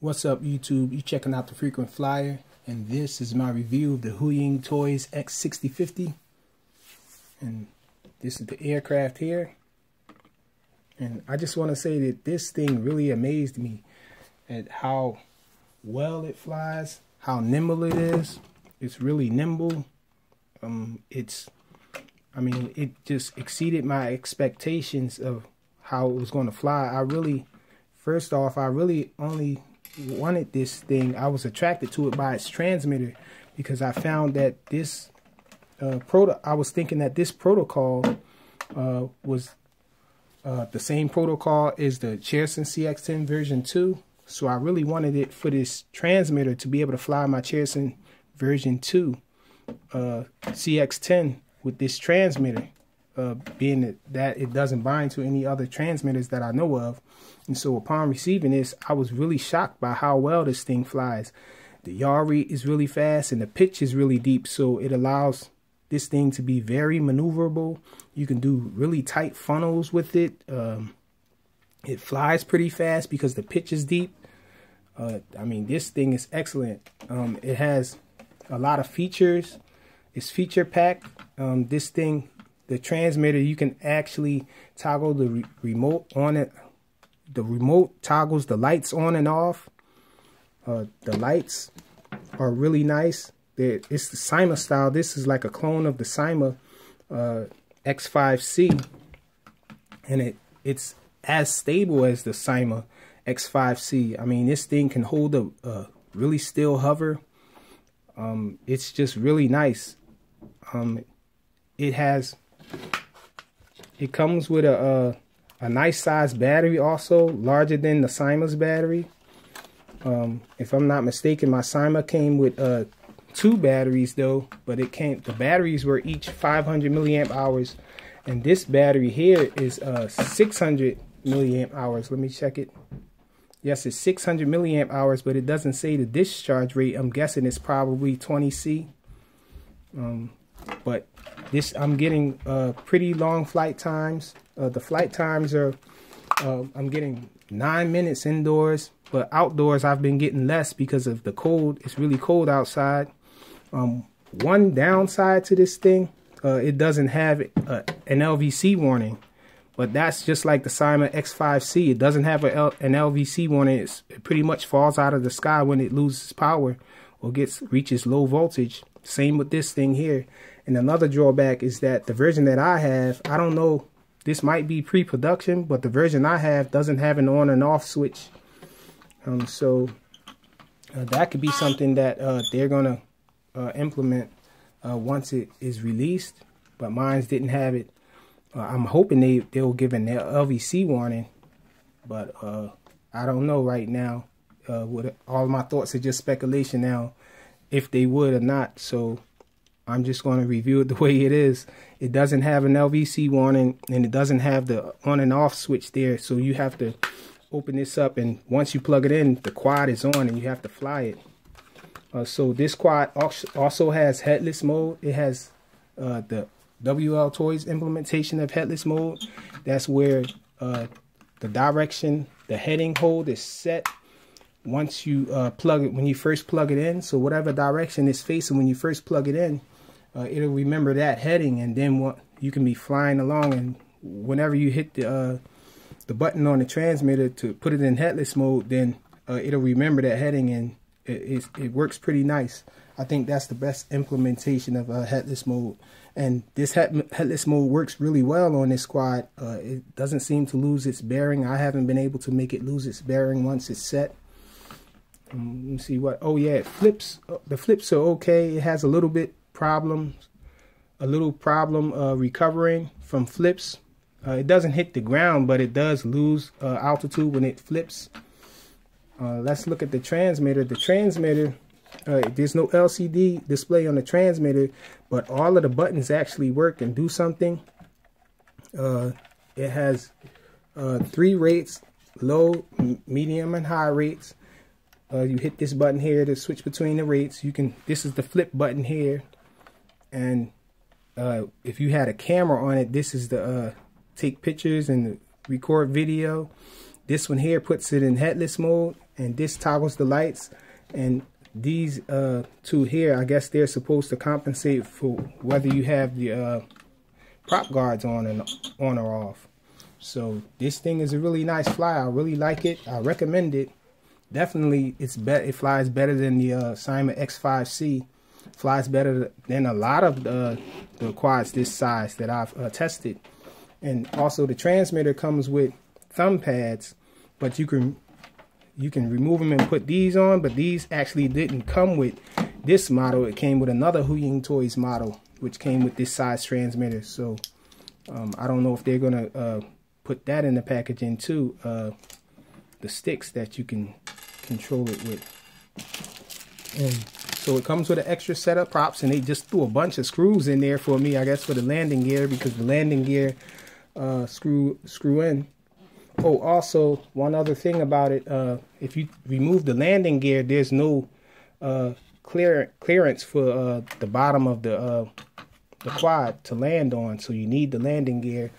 What's up, YouTube? You checking out the Frequent Flyer, and this is my review of the Huiying Toys X6050. And this is the aircraft here. And I just want to say that this thing really amazed me at how well it flies, how nimble it is. It's really nimble. It just exceeded my expectations of how it was going to fly. First off, I really only wanted this thing. I was attracted to it by its transmitter because I found that this I was thinking that this protocol was the same protocol as the Cherson CX10 version 2. So I really wanted it for this transmitter to be able to fly my Cherson version 2 CX10 with this transmitter, being that it doesn't bind to any other transmitters that I know of. And so upon receiving this, I was really shocked by how well this thing flies. The yaw rate is really fast and the pitch is really deep, so it allows this thing to be very maneuverable. You can do really tight funnels with it. It flies pretty fast because the pitch is deep. This thing is excellent. It has a lot of features. It's feature packed. This thing, the transmitter, you can actually toggle the remote on it. The remote toggles the lights on and off. The lights are really nice. It's the Syma style. This is like a clone of the Syma X5c, and it's as stable as the Syma X5c. I mean, this thing can hold a really still hover. It's just really nice. It comes with a nice size battery, also larger than the Syma's battery. If I'm not mistaken, my Syma came with 2 batteries though, but the batteries were each 500 milliamp hours, and this battery here is 600 milliamp hours. Let me check it. Yes, it's 600 milliamp hours, but it doesn't say the discharge rate. I'm guessing it's probably 20C. But I'm getting pretty long flight times. The flight times are, I'm getting 9 minutes indoors, but outdoors I've been getting less because of the cold. It's really cold outside. One downside to this thing, it doesn't have an LVC warning, but that's just like the Syma X5C. It doesn't have an LVC warning. It pretty much falls out of the sky when it loses power or reaches low voltage. Same with this thing here. And another drawback is that the version that I have, I don't know, this might be pre-production, but the version I have doesn't have an on and off switch. So that could be something that they're gonna implement once it is released, but mine didn't have it. I'm hoping they'll give an LVC warning, but I don't know right now. All my thoughts are just speculation now, if they would or not. So I'm just going to review it the way it is. It doesn't have an LVC warning, and it doesn't have the on and off switch there. So you have to open this up, and once you plug it in, the quad is on and you have to fly it. So this quad also has headless mode. It has the WL Toys implementation of headless mode. That's where the direction, the heading hold is set once you when you first plug it in. So whatever direction it's facing when you first plug it in, it'll remember that heading, and then you can be flying along, and whenever you hit the button on the transmitter to put it in headless mode, then it'll remember that heading, and it works pretty nice. I think that's the best implementation of headless mode, and this headless mode works really well on this quad. It doesn't seem to lose its bearing. I haven't been able to make it lose its bearing once it's set. Let me see what. Oh yeah, it flips. The flips are okay. It has a little problem recovering from flips. It doesn't hit the ground, but it does lose altitude when it flips. Let's look at the transmitter. The transmitter, there's no LCD display on the transmitter, but all of the buttons actually work and do something. It has 3 rates: low, medium, and high rates. You hit this button here to switch between the rates. This is the flip button here, and if you had a camera on it, this is the take pictures and record video. This one here puts it in headless mode. and this toggles the lights. And these two here, I guess they're supposed to compensate for whether you have the prop guards on or off. So this thing is a really nice fly. I really like it. I recommend it. Definitely, it flies better than the Syma X5c. Flies better than a lot of the quads this size that I've tested. And also the transmitter comes with thumb pads, but you can remove them and put these on. But these actually didn't come with this model. It came with another Huiying Toys model, which came with this size transmitter. So I don't know if they're gonna put that in the packaging too. The sticks that you can control it with. And so it comes with an extra set of props, and they just threw a bunch of screws in there for me, I guess, for the landing gear, because the landing gear screw in. Oh, also one other thing about it, if you remove the landing gear, there's no clearance for the bottom of the quad to land on. So you need the landing gear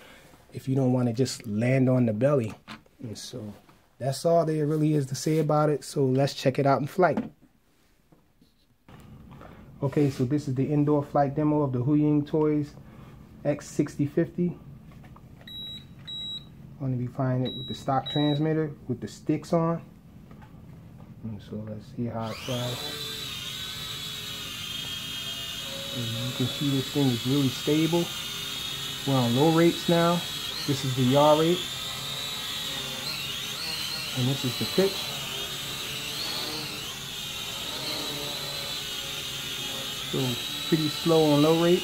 if you don't want to just land on the belly. And so that's all there really is to say about it. So let's check it out in flight. Okay, so this is the indoor flight demo of the Huiying Toys X6050. I'm going to be flying it with the stock transmitter with the sticks on. And so let's see how it flies. And you can see this thing is really stable. We're on low rates now. This is the yaw rate. And this is the pitch. So pretty slow on low rate.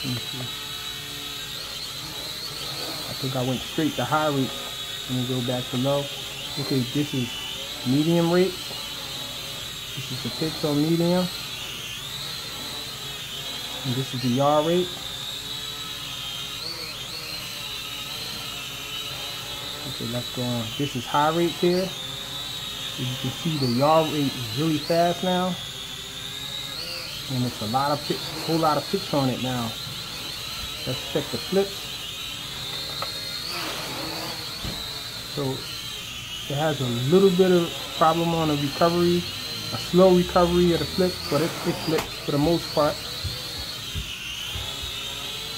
I think I went straight to high rate. Let me go back to low. Okay, this is medium rate. This is the pitch on medium. And this is the yaw rate. Okay, let's go on. This is high rate here. So you can see the yaw rate is really fast now. And it's a lot of pitch, whole lot of pitch on it now. Let's check the flips. So it has a little bit of problem on the recovery, a slow recovery of the flip, but it flips for the most part.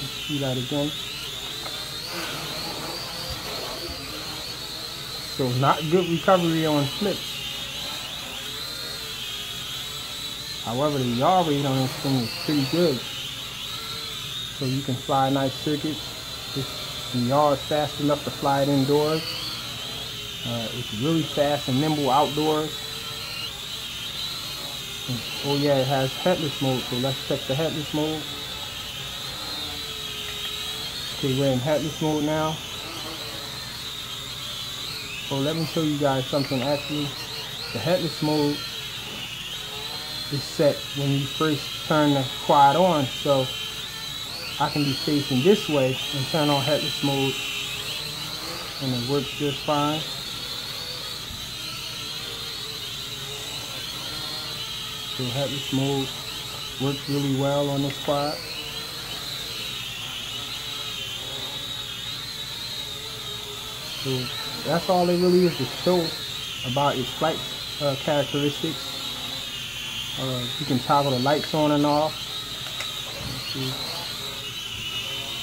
Let's see that again. So not good recovery on flips. However, the yaw rate on this thing is pretty good. So you can fly nice circuits. The yaw is fast enough to fly it indoors. It's really fast and nimble outdoors. And, oh yeah, it has headless mode, so let's check the headless mode. Okay, we're in headless mode now. So let me show you guys something. Actually, the headless mode is set when you first turn the quad on, so I can be facing this way and turn on headless mode, and it works just fine. So headless mode works really well on this quad. So that's all it really is to show about its flight characteristics. You can toggle the lights on and off.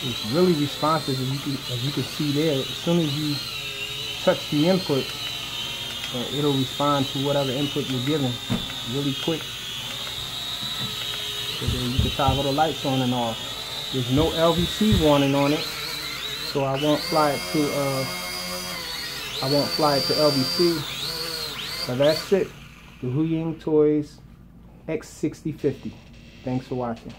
It's really responsive, as you can see there. As soon as you touch the input, it'll respond to whatever input you're given really quick. So then you can toggle the lights on and off. There's no LVC warning on it, so I won't fly it to LVC. But that's it. The Huiying Toys X6050. Thanks for watching.